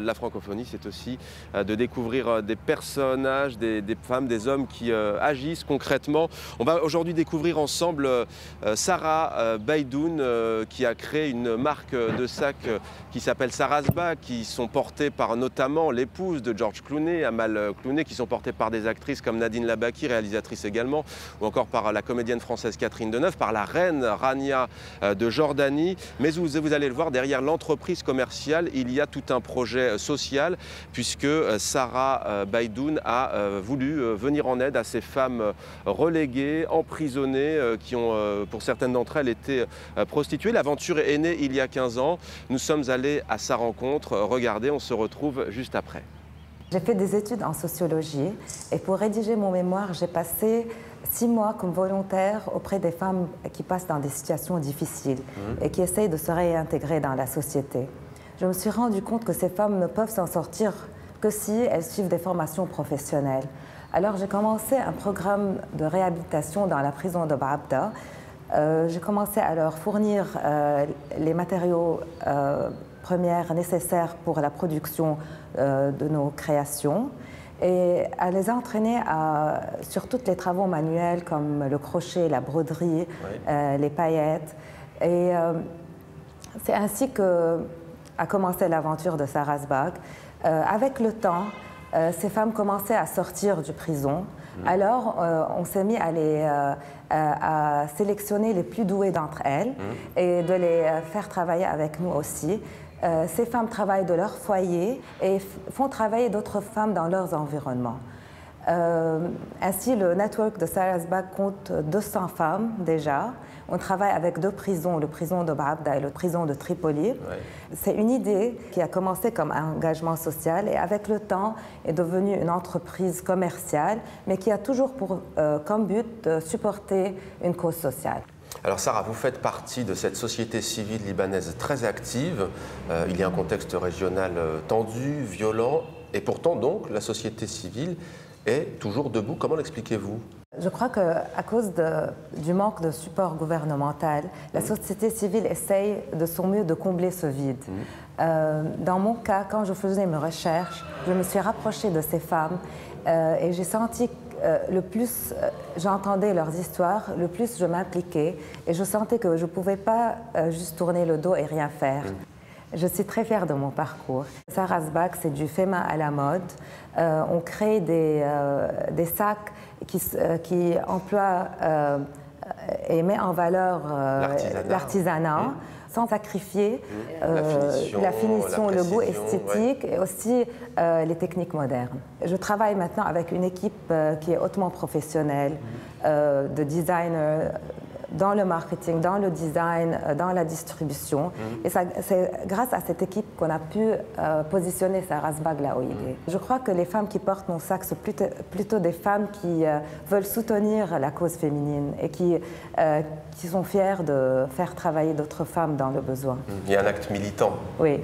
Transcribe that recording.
La francophonie, c'est aussi de découvrir des personnages, des femmes, des hommes qui agissent concrètement. On va aujourd'hui découvrir ensemble Sarah Beydoun qui a créé une marque de sacs qui s'appelle Sarasbag, qui sont portés par notamment l'épouse de George Clooney, Amal Clooney, qui sont portés par des actrices comme Nadine Labaki, réalisatrice également, ou encore par la comédienne française Catherine Deneuve, par la reine Rania de Jordanie. Mais vous allez le voir, derrière l'entreprise commerciale, il y a tout un projet social, puisque Sarah Beydoun a voulu venir en aide à ces femmes reléguées, emprisonnées, qui ont, pour certaines d'entre elles, été prostituées. L'aventure est née il y a 15 ans. Nous sommes allés à sa rencontre. Regardez, on se retrouve juste après. J'ai fait des études en sociologie et pour rédiger mon mémoire, j'ai passé 6 mois comme volontaire auprès des femmes qui passent dans des situations difficiles et qui essayent de se réintégrer dans la société. Je me suis rendu compte que ces femmes ne peuvent s'en sortir que si elles suivent des formations professionnelles. Alors j'ai commencé un programme de réhabilitation dans la prison de Baabda. J'ai commencé à leur fournir les matériaux premières nécessaires pour la production de nos créations et à les entraîner sur tous les travaux manuels comme le crochet, la broderie, les paillettes. Et c'est ainsi qu'a commencé l'aventure de Sarasbag. Avec le temps, ces femmes commençaient à sortir de prison. Alors, on s'est mis à sélectionner les plus douées d'entre elles et de les faire travailler avec nous aussi. Ces femmes travaillent de leur foyer et font travailler d'autres femmes dans leurs environnements. Ainsi, le network de Sarasbag compte 200 femmes déjà. On travaille avec 2 prisons, le prison de Baabda et le prison de Tripoli. C'est une idée qui a commencé comme un engagement social et avec le temps est devenue une entreprise commerciale, mais qui a toujours comme but de supporter une cause sociale. Alors Sarah, vous faites partie de cette société civile libanaise très active. Il y a un contexte régional tendu, violent, et pourtant donc la société civile est toujours debout. Comment l'expliquez-vous ? Je crois qu'à cause du manque de support gouvernemental, la société civile essaye de son mieux de combler ce vide. Dans mon cas, quand je faisais mes recherches, je me suis rapprochée de ces femmes et j'ai senti le plus j'entendais leurs histoires, le plus je m'impliquais et je sentais que je ne pouvais pas juste tourner le dos et rien faire. Je suis très fière de mon parcours. Sarasbag, c'est du fait main à la mode. On crée des sacs qui emploient et met en valeur l'artisanat. Sans sacrifier la finition, le goût esthétique et aussi les techniques modernes. Je travaille maintenant avec une équipe qui est hautement professionnelle, de designers, dans le marketing, dans le design, dans la distribution. Et c'est grâce à cette équipe qu'on a pu positionner Sarasbag là où il est. Je crois que les femmes qui portent mon sac sont plutôt des femmes qui veulent soutenir la cause féminine et qui sont fières de faire travailler d'autres femmes dans le besoin. Il y a un acte militant. Oui.